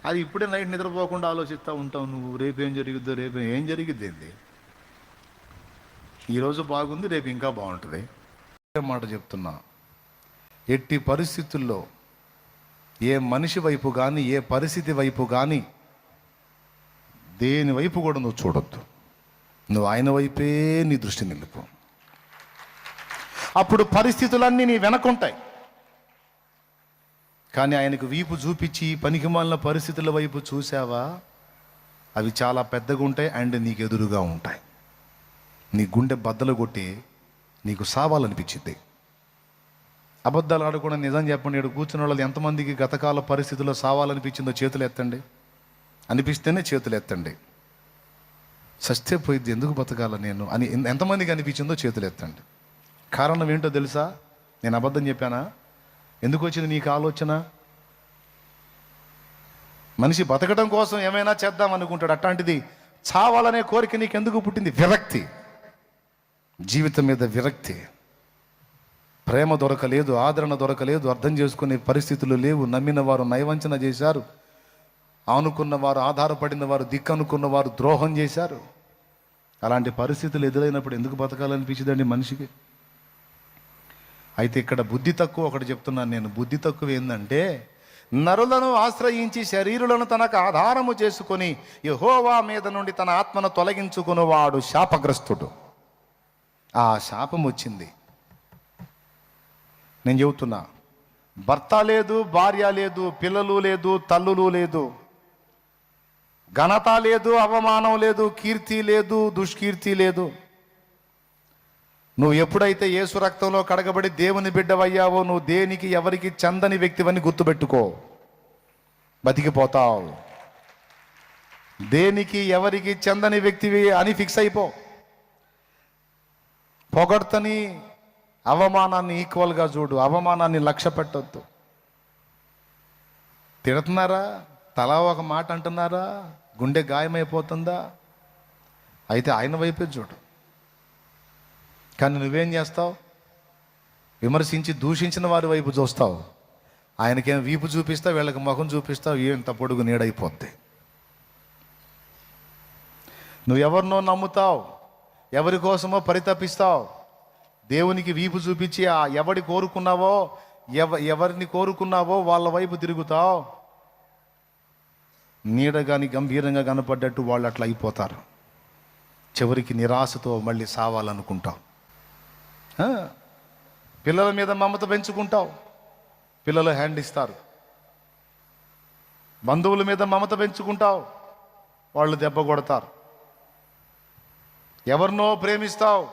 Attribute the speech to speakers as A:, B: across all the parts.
A: అది ఇప్పుడే నైట్ నిద్రపోకుండా ఆలోచిస్తూ ఉంటావు నువ్వు. రేపు ఏం జరిగిద్దో, రేపు ఏం జరిగిద్ది ఏంది. ఈరోజు బాగుంది, రేపు ఇంకా బాగుంటుంది. మాట చెప్తున్నా, ఎట్టి పరిస్థితుల్లో ఏ మనిషి వైపు కానీ, ఏ పరిస్థితి వైపు కానీ, దేని వైపు కూడా నువ్వు చూడొద్దు. నువ్వు ఆయన వైపే నీ దృష్టి నిలుపు. అప్పుడు పరిస్థితులన్నీ నీ వెనకుంటాయి. కానీ ఆయనకు వీపు చూపించి పనికిమాలిన పరిస్థితుల వైపు చూసావా, అవి చాలా పెద్దగా ఉంటాయి అండ్ నీకు ఎదురుగా ఉంటాయి. నీ గుండె బద్దలు కొట్టి నీకు సావాలనిపించింది. అబద్ధాలు ఆడకుండా నిజం చెప్పండి. ఇక్కడ కూర్చున్న వాళ్ళు ఎంతమందికి గతకాల పరిస్థితుల్లో సావాలనిపించిందో చేతులు ఎత్తండి. అనిపిస్తేనే చేతులు ఎత్తండి. సస్తే పోయిద్ది, ఎందుకు బతకాల నేను అని ఎంతమందికి అనిపించిందో చేతులు ఎత్తండి. కారణం ఏంటో తెలుసా? నేను అబద్ధం చెప్పానా? ఎందుకు వచ్చింది నీకు ఆలోచన? మనిషి బతకడం కోసం ఏమైనా చేద్దాం అనుకుంటాడు. అట్లాంటిది చావాలనే కోరిక నీకు ఎందుకు పుట్టింది? విరక్తి, జీవితం మీద విరక్తి. ప్రేమ దొరకలేదు, ఆదరణ దొరకలేదు, అర్థం చేసుకునే పరిస్థితులు లేవు. నమ్మిన వారు నయవంచన చేశారు, ఆనుకున్న వారు, ఆధారపడిన వారు, దిక్కు అనుకున్న వారు ద్రోహం చేశారు. అలాంటి పరిస్థితులు ఎదురైనప్పుడు ఎందుకు బతకాలనిపించిందండి మనిషికి? అయితే ఇక్కడ బుద్ధి తక్కువ ఒకటి చెప్తున్నాను నేను. బుద్ధి తక్కువ ఏంటంటే, నరులను ఆశ్రయించి శరీరులను తనకు ఆధారము చేసుకొని యెహోవా మీద నుండి తన ఆత్మను తొలగించుకునేవాడు శాపగ్రస్తుడు. ఆ శాపం వచ్చింది. నేను చెబుతున్నా, భర్త లేదు, భార్య లేదు, పిల్లలు లేదు, తల్లులు లేదు, ఘనత లేదు, అవమానం లేదు, కీర్తి లేదు, దుష్కీర్తి లేదు. నువ్వు ఎప్పుడైతే యేసు రక్తంలో కడగబడి దేవుని బిడ్డవయ్యావో, నువ్వు దేనికి ఎవరికి చందని వ్యక్తివని గుర్తుపెట్టుకో, బతికిపోతావు. దేనికి ఎవరికి చందని వ్యక్తివి అని ఫిక్స్ అయిపో. పొగడ్తని అవమానాన్ని ఈక్వల్గా చూడు, అవమానాన్ని లక్ష్య పెట్టొద్దు. తిడుతున్నారా, తలా ఒక మాట అంటున్నారా, గుండె గాయమైపోతుందా, అయితే ఆయన వైపే చూడు. కానీ నువ్వేం చేస్తావు? విమర్శించి దూషించిన వారి వైపు చూస్తావు. ఆయనకేం వీపు చూపిస్తావు, వీళ్ళకి ముఖం చూపిస్తావు, ఏంత పొడుగు నీడైపోద్ది. నువ్వు ఎవరినో నమ్ముతావు, ఎవరి కోసమో పరితపిస్తావు. దేవునికి వీపు చూపించి ఆ ఎవరిని కోరుకున్నావో వాళ్ళ వైపు తిరుగుతావు. నీడ కానీ గంభీరంగా కనపడ్డట్టు వాళ్ళు అట్లా అయిపోతారు. చివరికి నిరాశతో మళ్ళీ సావాలనుకుంటావు. పిల్లల మీద మమత పెంచుకుంటావు, పిల్లలు హ్యాండ్ ఇస్తారు. బంధువుల మీద మమత పెంచుకుంటావు, వాళ్ళు దెబ్బ కొడతారు. ఎవరినో ప్రేమిస్తావు,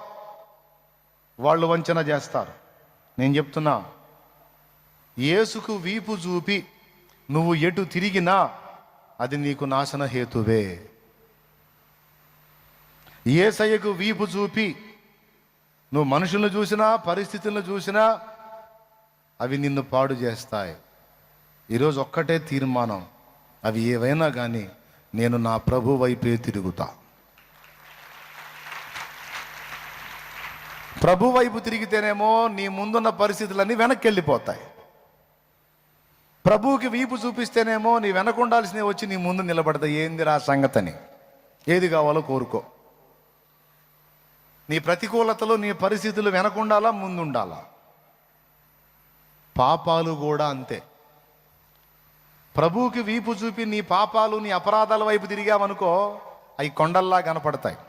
A: వాళ్ళు వంచన చేస్తారు. నేను చెప్తున్నా, యేసుకు వీపు చూపి నువ్వు ఎటు తిరిగినా అది నీకు నాశన హేతువే. యేసయ్యకు వీపు చూపి నువ్వు మనుషులను చూసినా, పరిస్థితులను చూసినా అవి నిన్ను పాడు చేస్తాయి. ఈరోజు ఒక్కటే తీర్మానం, అవి ఏవైనా కానీ నేను నా ప్రభు వైపే తిరుగుతా. ప్రభు వైపు తిరిగితేనేమో నీ ముందున్న పరిస్థితులన్నీ వెనక్కి వెళ్ళిపోతాయి. ప్రభువుకి వీపు చూపిస్తేనేమో నీ వెనక ఉండాల్సినవి వచ్చి నీ ముందు నిలబడతాయి. ఏంది రా సంగతని, ఏది కావాలో కోరుకో. నీ ప్రతికూలతలు, నీ పరిస్థితులు వెనకుండాలా, ముందుండాలా. పాపాలు కూడా అంతే. ప్రభువుకి వీపు చూపి నీ పాపాలు, నీ అపరాధాల వైపు తిరిగామనుకో, అవి కొండల్లా కనపడతాయి.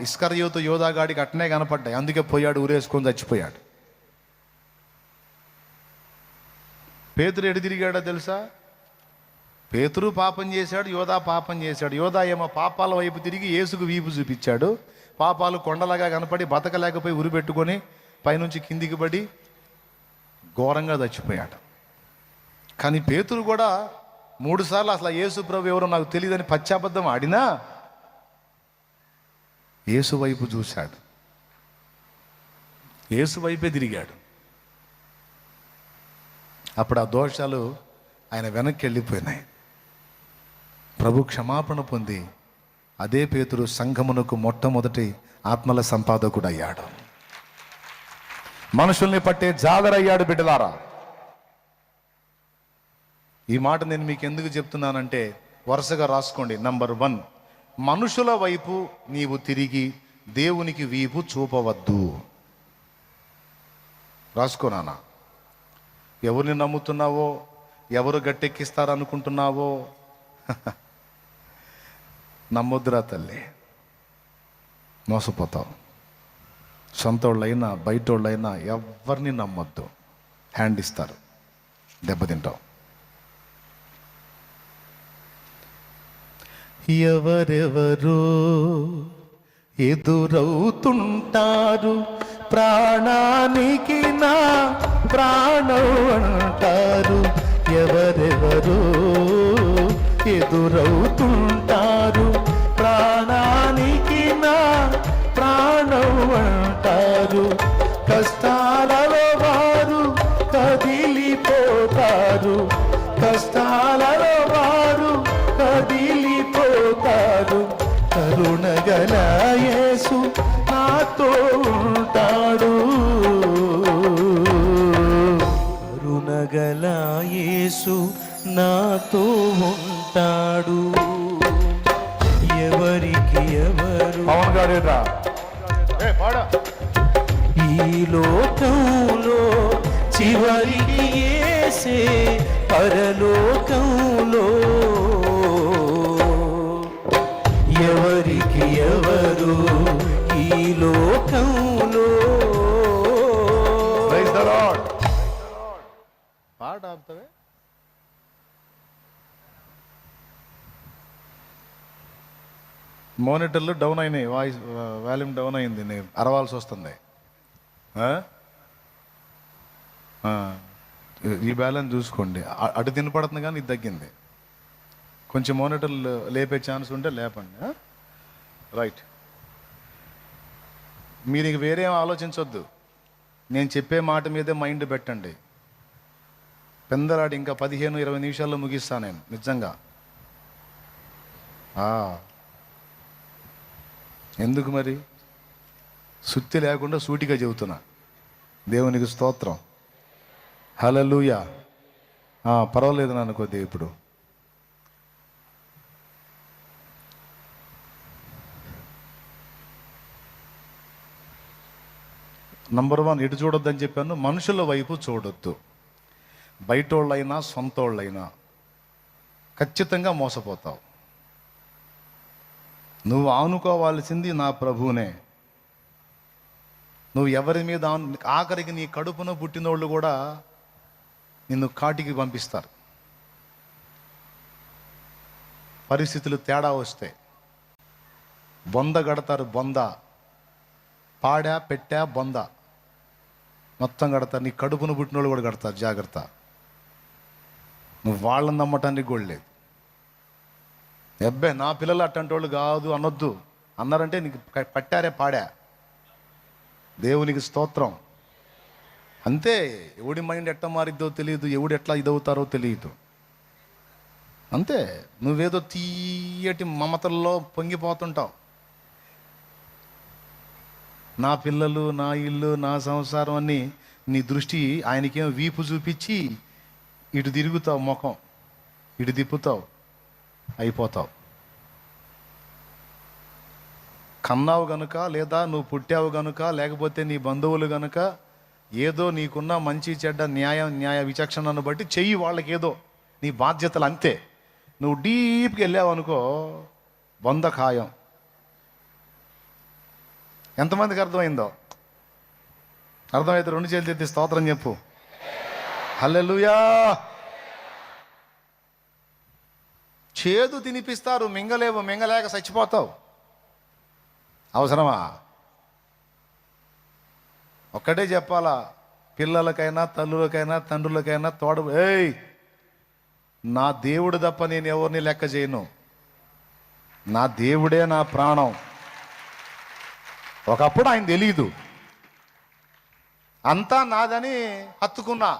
A: ఇస్కరియోతు యోధాగాడికి అట్నే కనపడ్డాయి. అందుకే పోయాడు, ఊరేసుకొని చచ్చిపోయాడు. పేతురు ఎడు తిరిగాడో తెలుసా? పేతురు పాపం చేశాడు, యోధా పాపం చేశాడు. యోధా ఏమో పాపాల వైపు తిరిగి యేసుకు వీపు చూపించాడు. పాపాలు కొండలాగా కనపడి బతకలేకపోయి ఉరిపెట్టుకొని పైనుంచి కిందికి పడి ఘోరంగా చచ్చిపోయాడు. కానీ పేతురు కూడా 3 సార్లు అసలు యేసు ప్రభు ఎవరో నాకు తెలియదని పశ్చాబద్ధం ఆడినా యేసు వైపు చూశాడు, యేసు వైపే తిరిగాడు. అప్పుడు ఆ దోషాలు ఆయన వెనక్కి వెళ్ళిపోయినాయి. ప్రభు క్షమాపణ పొంది అదే పేతురు సంఘమునకు మొట్టమొదటి ఆత్మల సంపాదకుడు అయ్యాడు. మనుషుల్ని పట్టే జాగరయ్యాడు. బిడ్డలారా, ఈ మాట నేను మీకు ఎందుకు చెప్తున్నానంటే వరుసగా రాసుకోండి. నంబర్ 1, మనుషుల వైపు నీవు తిరిగి దేవునికి వీపు చూపవద్దు. రాసుకో నాన్న. ఎవరిని నమ్ముతున్నావో, ఎవరు గట్టెక్కిస్తారనుకుంటున్నావో నమ్మొద్దురా తల్లి, మోసపోతావు. సొంతోళ్ళైనా బయటోళ్ళైనా ఎవరిని నమ్మొద్దు. హ్యాండ్ ఇస్తారు, దెబ్బతింటావు. ఎవరెవరో ఎదురవుతుంటారు, ప్రాణానికి నా ప్రాణం అంటారు. ఎవరెవరో ఎదురవుతుంటారు, ప్రాణానికి నా ప్రాణం అంటారు. కష్టాలలో వారు కదిలిపోతారు, కష్టాలలో వారు కదిలిపోతారు. కరుణగల యేసు నాతో ఉంటాడు, కరుణగల యేసు నాతో ఉంటాడు. ఎవరికి ఎవరు ఈ లోకంలో చివరికి యేసే పరలోకంలో. ఎవరికి ఎవరు ఈ లోకంలో. పాట ఆపుతావే. మానిటర్లు డౌన్ అయినాయి, వాయిస్ వాల్యూమ్ డౌన్ అయింది, నేను అరవాల్సి వస్తుంది. ఈ బ్యాలెన్స్ చూసుకోండి. అటు తినపడుతుంది కానీ ఇది తగ్గింది. కొంచెం మానిటర్లు లేపే ఛాన్స్ ఉంటే లేపండి. రైట్. మీరు ఇంక వేరేం ఆలోచించొద్దు, నేను చెప్పే మాట మీదే మైండ్ పెట్టండి. పెందలాడి ఇంకా 15-20 నిమిషాల్లో ముగిస్తాను నేను నిజంగా. ఎందుకు మరి సుత్తి లేకుండా సూటిగా చెబుతున్నా. దేవునికి స్తోత్రం. హల్లెలూయా. పర్వాలేదు నాన్న కొద్దిగా. ఇప్పుడు నంబర్ 1 ఎటు చూడొద్దని చెప్పాను. మనుషుల వైపు చూడొద్దు. బయటోళ్ళైనా సొంతోళ్ళైనా ఖచ్చితంగా మోసపోతావు. నువ్వు ఆనుకోవాల్సింది నా ప్రభువునే. నువ్వు ఎవరి మీద ఆఖరికి నీ కడుపున పుట్టినోళ్ళు కూడా నిన్ను కాటికి పంపిస్తారు. పరిస్థితులు తేడా వస్తే బొంద గడతారు. బొంద పాడా పెట్టా బొంద మొత్తం కడతారు. నీ కడుపున పుట్టినోళ్ళు కూడా కడతారు. జాగ్రత్త. నువ్వు వాళ్ళని నమ్మటానికి కూడా లేదు. నా పిల్లలు అట్టంటి వాళ్ళు కాదు అనొద్దు. అన్నారంటే నీకు పట్టారే పాడా. దేవునికి స్తోత్రం. అంతే. ఎవడి మైండ్ ఎట్లా మారిద్దో తెలియదు, ఎవడు ఎట్లా ఇదవుతారో తెలియదు. అంతే. నువ్వేదో తీయటి మమతల్లో పొంగిపోతుంటావు. నా పిల్లలు, నా ఇల్లు, నా సంసారం అని నీ దృష్టి ఆయనకేమో వీపు చూపించి ఇటు తిరుగుతావు, ముఖం ఇటు తిప్పుతావు, అయిపోతావు. కన్నావు గనుక, లేదా నువ్వు పుట్టావు గనుక, లేకపోతే నీ బంధువులు గనుక ఏదో నీకున్న మంచి చెడ్డ న్యాయ విచక్షణను బట్టి చెయ్యి వాళ్ళకి ఏదో నీ బాధ్యతలు. అంతే. నువ్వు డీప్కి వెళ్ళావు అనుకో, బొంద ఖాయం. ఎంతమందికి అర్థమైందో? అర్థమైతే 2 చేతులు ఎత్తి స్తోత్రం చెప్పు. హల్లెలూయా. చేదు తినిపిస్తారు, మింగలేవు, మింగలేక చచ్చిపోతావు. అవసరమా? ఒక్కటే చెప్పాలా, పిల్లలకైనా తల్లులకైనా తండ్రులకైనా తోడు. నా దేవుడు తప్ప నేను ఎవరిని లెక్క చేయను. నా దేవుడే నా ప్రాణం. ఒకప్పుడు ఆయన తెలీదు, అంతా నాదని హత్తుకున్నా.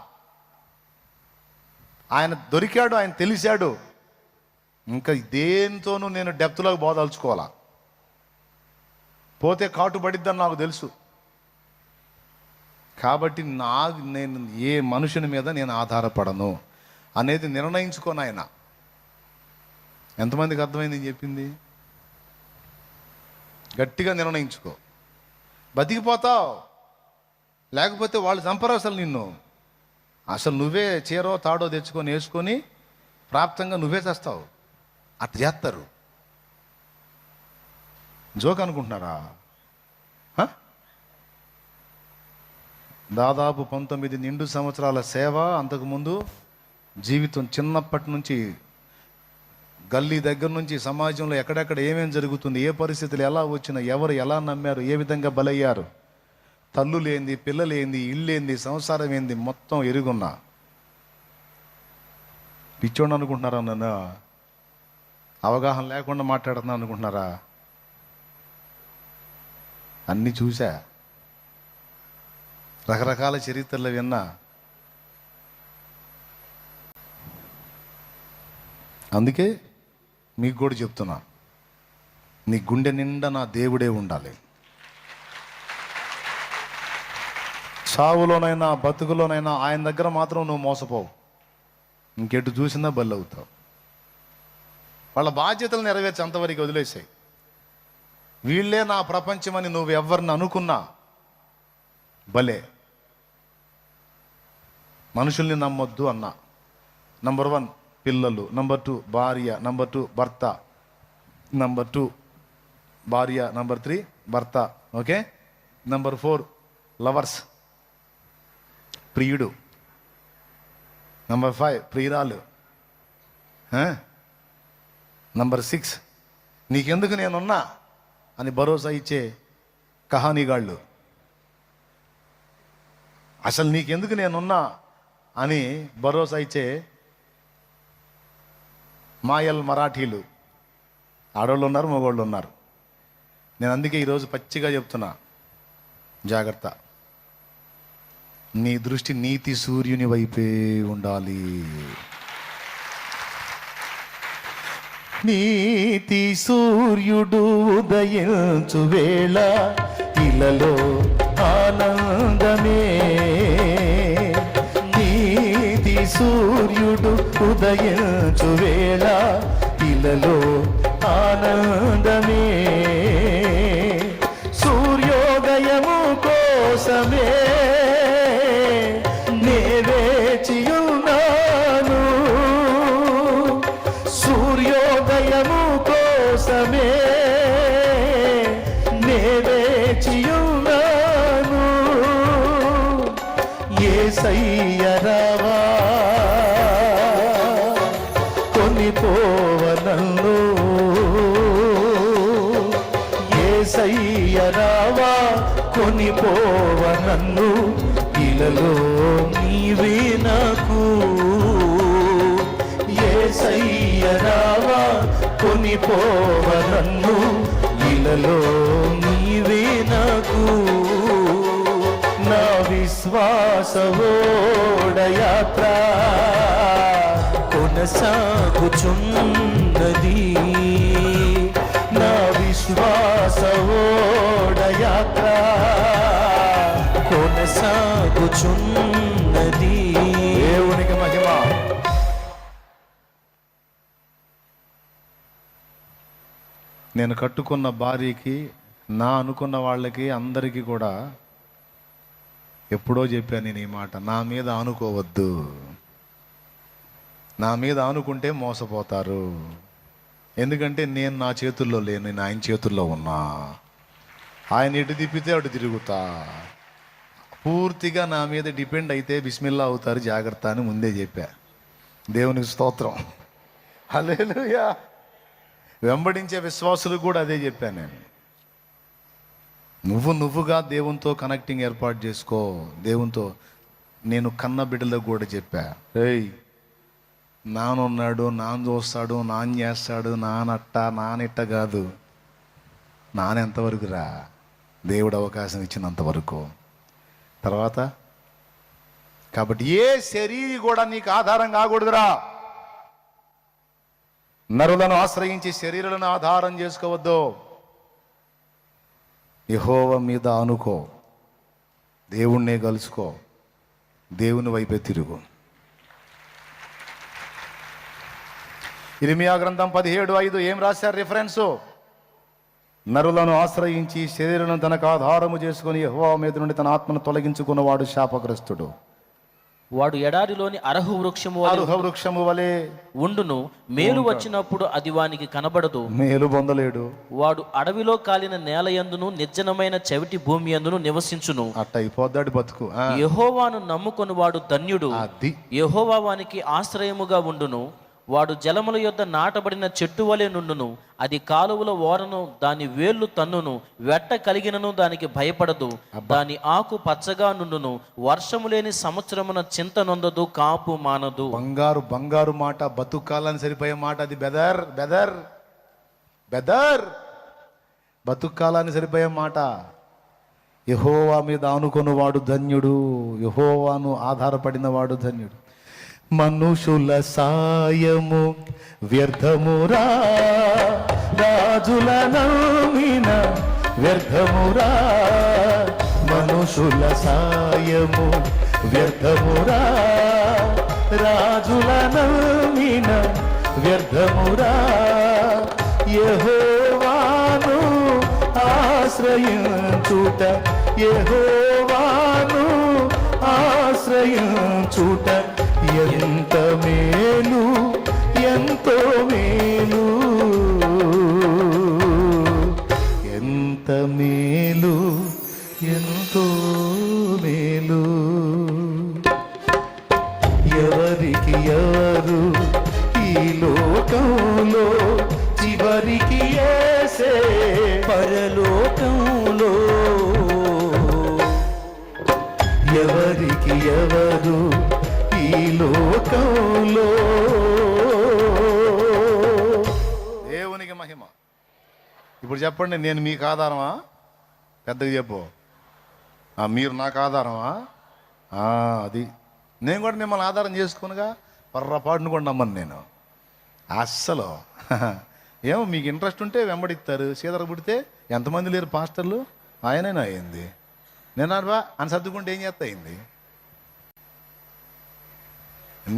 A: ఆయన దొరికాడు, ఆయన తెలిసాడు. ఇంకా దేంతోనూ నేను డెప్త్లోకి బోదలుచుకోవాలా. పోతే కాటు పడిద్దని నాకు తెలుసు. కాబట్టి నేను ఏ మనుషుని మీద నేను ఆధారపడను. అనేది నిర్ణయించుకోను ఆయన. ఎంతమందికి అర్థమైంది చెప్పింది? గట్టిగా నిర్ణయించుకో, బతికిపోతావు. లేకపోతే వాళ్ళు చంపరు అసలు నిన్ను. అసలు నువ్వే చీరో తాడో తెచ్చుకొని వేసుకొని ప్రాప్తంగా నువ్వే చేస్తావు. అట్లా చేస్తారు. జోక్ అనుకుంటున్నారా? దాదాపు 19 నిండు సంవత్సరాల సేవ, అంతకుముందు జీవితం, చిన్నప్పటి నుంచి గల్లీ దగ్గర నుంచి సమాజంలో ఎక్కడెక్కడ ఏమేమి జరుగుతుంది, ఏ పరిస్థితులు ఎలా వచ్చినా, ఎవరు ఎలా నమ్మారు, ఏ విధంగా బలయ్యారు, తల్లులేంది, పిల్లలేంది, ఇల్లేంది, సంసారం ఏంది, మొత్తం ఎరుగున్నా. పిచ్చోడు అనుకుంటున్నారా? నన్ను అవగాహన లేకుండా మాట్లాడుతున్నాను అనుకుంటున్నారా? అన్నీ చూసా, రకరకాల చరిత్రలు విన్నా. అందుకే మీకు కూడా చెప్తున్నా, నీ గుండె నిండా నా దేవుడే ఉండాలి. చావులోనైనా బతుకులోనైనా ఆయన దగ్గర మాత్రం నువ్వు మోసపోవు. ఇంకెటు చూసినా బలి అవుతావు. వాళ్ళ బాధ్యతలు నెరవేర్చి అంతవరకు వదిలేసాయి. వీళ్ళే నా ప్రపంచమని నువ్వు ఎవరిని అనుకున్నా భలే. మనుషుల్ని నమ్మొద్దు అన్నా. నంబర్ 1 పిల్లలు, నంబర్ 2 భార్య, నంబర్ 2 భర్త, నంబర్ 2 భార్య, నంబర్ 3 భర్త, ఓకే. నంబర్ 4 లవర్స్, ప్రియుడు. నంబర్ 5 ప్రియురాలు. నంబర్ 6 నీకెందుకు నేనున్నా అని భరోసా ఇచ్చే కహానీగాళ్ళు. అసలు నీకెందుకు నేనున్నా అని భరోసా ఇచ్చే మాయల్ మరాఠీలు. ఆడవాళ్ళు ఉన్నారు, మగవాళ్ళు ఉన్నారు. నేను అందుకే ఈరోజు పచ్చిగా చెప్తున్నా, జాగ్రత్త. నీ దృష్టి నీతి సూర్యుని వైపే ఉండాలి. నీతి సూర్యుడు ఉదయించు వేళ ఇలలో ఆనందమే. నీతి సూర్యుడు ఉదయించు వేళ ఇలలో ఆనందమే. సూర్యోదయము కోసమే నే వేచియున్నాను. సూర్యోదయము కోసమే నే వేచియున్నాను. యేసయ్య రావా కొనిపోవ నన్ను. యేసయ్య రావా కొనిపోవ నన్ను. ఇలలో నీవే నాకు. యేసయ్య రావా కొనిపోవ నన్ను. ఇలలో నీవే నాకు. నా విశ్వాస ఓడయాత్ర కొనసాగుచున్నది. నా విశ్వాస ఓడయాత్ర కొనసాగుచున్నది. దేవునికి మహిమ. నేను కట్టుకున్న భార్యకి, నా అనుకున్న వాళ్ళకి, అందరికీ కూడా ఎప్పుడో చెప్పాను నేను ఈ మాట. నా మీద ఆనుకోవద్దు. నా మీద ఆనుకుంటే మోసపోతారు. ఎందుకంటే నేను నా చేతుల్లో లేను, నేను ఆయన చేతుల్లో ఉన్నా. ఆయన ఎటు తిప్పితే అటు తిరుగుతా. పూర్తిగా నా మీద డిపెండ్ అయితే బిస్మిల్లా అవుతారు, జాగ్రత్త అని ముందే చెప్పా. దేవునికి స్తోత్రం. హల్లెలూయా. వెంబడించే విశ్వాసులకు కూడా అదే చెప్పాను నేను. నువ్వుగా దేవునితో కనెక్టింగ్ ఏర్పాటు చేసుకో. దేవునితో. నేను కన్న బిడ్డలకు కూడా చెప్పా, ఏయ్ నానున్నాడు, నాన్న చూస్తాడు, నాన్న చేస్తాడు, నానట్ట నానిట్ట కాదు. నానెంతవరకు రా, దేవుడు అవకాశం ఇచ్చినంతవరకు. తర్వాత కాబట్టి ఏ శరీరం కూడా నీకు ఆధారం కాకూడదురా. నరులను ఆశ్రయించి శరీరాలను ఆధారం చేసుకోవద్దు. యెహోవా మీద ఆనుకో. దేవుణ్ణే కలుసుకో. దేవుని వైపే తిరుగు. ఇర్మియా గ్రంథం 17:5 ఏం రాశారు రిఫరెన్సు? నరులను ఆశ్రయించి శరీరం తనకు ఆధారము చేసుకుని యెహోవా మీద నుండి తన ఆత్మను తొలగించుకున్నవాడు శాపగ్రస్తుడు.
B: వాడు ఎడారిలోని అరహు
A: వృక్షము వలె
B: ఉండును, మేలు వచ్చినప్పుడు అది వానికి కనబడదు,
A: మేలు పొందలేడు.
B: వాడు అడవిలో కాలిన నేల యందును నిర్జనమైన చెవిటి భూమి యందును నివసించును.
A: అట్ట అయిపోద్దాడు బతుకు.
B: యెహోవాను నమ్ముకొని వాడు ధన్యుడు,
A: అది
B: యెహోవా వానికి ఆశ్రయముగా ఉండును. వాడు జలముల యొద్ద నాటబడిన చెట్టు వలె నుండును, అది కాలువల ఓరను దాని వేళ్ళు తన్నును, వెట్ట కలిగినను దానికి భయపడదు, దాని ఆకు పచ్చగా నుండును, వర్షము లేని సంవత్సరమున చింత నొందదు, కాపు మానదు.
A: బంగారు మాట, బతుకాలని సరిపోయే మాట అది. బెదర్ బతుకాలని సరిపోయే మాట. యెహోవా మీద ఆనుకొనువాడు ధన్యుడు, యెహోవాను ఆధారపడిన వాడు ధన్యుడు. మనుషుల సాయము వ్యర్థమురా, రాజుల నమ్మిన వ్యర్థమురా. మనుషుల సాయము వ్యర్థమురా, రాజుల నమ్మిన వ్యర్థమురా. యెహోవాను ఆశ్రయించుట, యెహోవాను ఆశ్రయించుట ఎంత మేలు, ఎంతో మేలు, ఎంత మేలు, ఎంతో మేలు. ఎవరికి ఎవరు ఈ లోకంలో, చివరికి యేసే పరలోకంలో. ఎవరికి ఎవరు ఈ లోకంలో. దేవునికి మహిమ. ఇప్పుడు చెప్పండి, నేను మీకు ఆధారమా? పెద్దగా చెప్పు. మీరు నాకు ఆధారమా? అది నేను కూడా మిమ్మల్ని ఆధారం చేసుకునిగా పొర్రపాటును కూడా నమ్మను నేను అస్సలు. ఏమో మీకు ఇంట్రెస్ట్ ఉంటే వెంబడిస్తారు. సీదర పుడితే ఎంతమంది లేరు పాస్టర్లు, ఆయనైనా అయింది. నేను బా అని సర్దుకుంటే ఏం చేస్తా అయింది.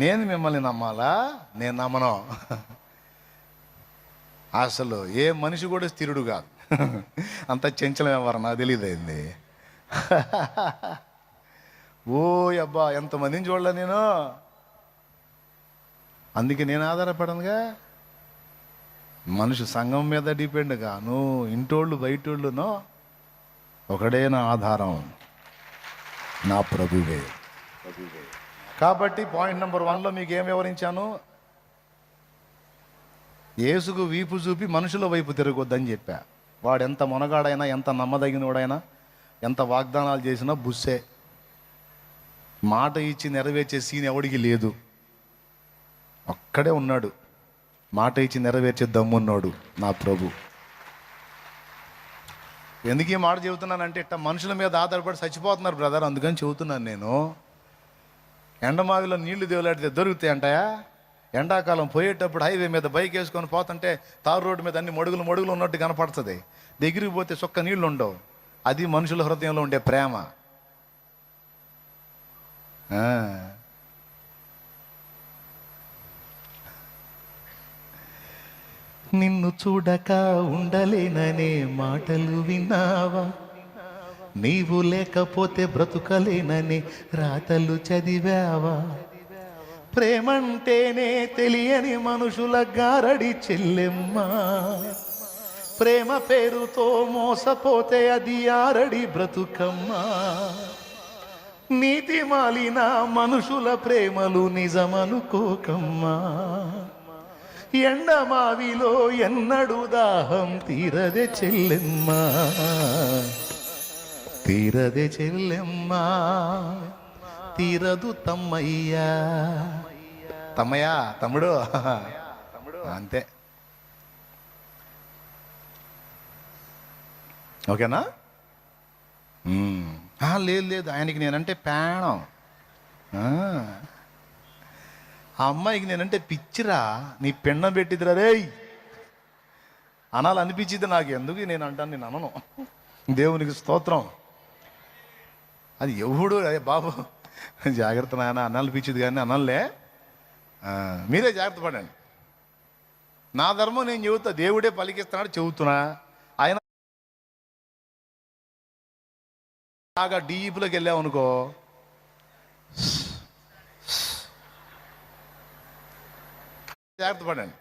A: నేను మిమ్మల్ని నమ్మాలా? నేను నమ్మను. అసలు ఏ మనిషి కూడా స్థిరుడు కాదు. అంత చంచలం ఎవరు నాకు తెలియదు అయింది. ఓ అబ్బా, ఎంతమందిని చూడలే నేను. అందుకే నేను ఆధారపడనుగా. మనిషి సంఘం మీద డిపెండ్ గాను, ఇంటోళ్ళు బయటోళ్ళునో ఒకడే నా ఆధారం, నా ప్రభువే. కాబట్టి పాయింట్ నెంబర్ 1లో మీకు ఏం వివరించాను? యేసుకు వీపు చూపి మనుషుల వైపు తిరగొద్దని చెప్పా. వాడు ఎంత మొనగాడైనా, ఎంత నమ్మదగినోడైనా, ఎంత వాగ్దానాలు చేసినా బుస్సే. మాట ఇచ్చి నెరవేర్చే సీన్ ఎవడికి లేదు. ఒక్కడే ఉన్నాడు మాట ఇచ్చి నెరవేర్చే దమ్మున్నాడు, నా ప్రభు. ఎందుకు ఈ మాట చెబుతున్నానంటే, ఇట్ట మనుషుల మీద ఆధారపడి చచ్చిపోతున్నారు బ్రదర్, అందుకని చెబుతున్నాను నేను. ఎండమావిలో నీళ్లు దేవులాడితే దొరుకుతాయి అంటాయా? ఎండాకాలం పోయేటప్పుడు హైవే మీద బైక్ వేసుకొని పోతుంటే తారు రోడ్డు మీద అన్ని మడుగులు ఉన్నట్టు కనపడుతుంది. దగ్గరికి పోతే చొక్క నీళ్లు ఉండవు. అది మనుషుల హృదయంలో ఉండే ప్రేమ. నిన్ను చూడక ఉండలేననే మాటలు విన్నావా? నీవు లేకపోతే బ్రతుకలేనని రాతలు చదివావా? ప్రేమంటేనే తెలియని మనుషుల గారడి చెల్లెమ్మ. ప్రేమ పేరుతో మోసపోతే అది ఆరడి బ్రతుకమ్మా. నీతి మాలిన మనుషుల ప్రేమలు నిజమనుకోకమ్మా. ఎండమావిలో ఎన్నడు దాహం తీరదే చెల్లెమ్మా, తీరదే చెల్లెమ్మా, తీరదు తమ్మయ్యా. తమ్మయ్యా, తమ్ముడు, అంతే. ఓకేనా? లేదు, ఆయనకి నేనంటే ప్రాణం. ఆ అమ్మాయికి నేనంటే పిచ్చిరా, నీ పెండం పెట్టిదిరా రేయ్ అనాలనిపించింది నాకు. ఎందుకు నేను అంటాను, నేను అనను. దేవునికి స్తోత్రం. అది ఎవడు బాబు జాగ్రత్త నాయన అనాలనిపించింది కానీ అనలే. మీరే జాగ్రత్త పడండి. నా ధర్మం నేను చెబుతా, దేవుడే పలికిస్తున్నాడు చెబుతున్నా. ఆయన బాగా డీప్లోకి వెళ్ళావు అనుకో, జాగ్రత్త పడండి.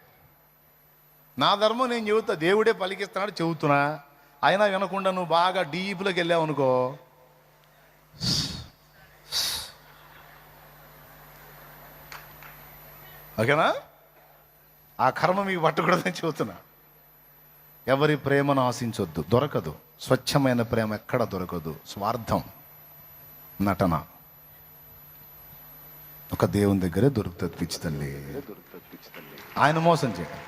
A: నా ధర్మం నేను చెబుతా, దేవుడే పలికిస్తున్నాడు చెబుతున్నా. అయినా వినకుండా నువ్వు బాగా డీప్లోకి వెళ్ళావు అనుకో, ఓకేనా? ఆ కర్మ మీకు పట్టకూడదని చెబుతున్నా. ఎవరి ప్రేమను ఆశించొద్దు, దొరకదు. స్వచ్ఛమైన ప్రేమ ఎక్కడ దొరకదు. స్వార్థం, నటన ఒక దేవుని దగ్గరే దొరుకుతుంది పిచ్చి తల్లి. ఆయన మోసం చేయడం.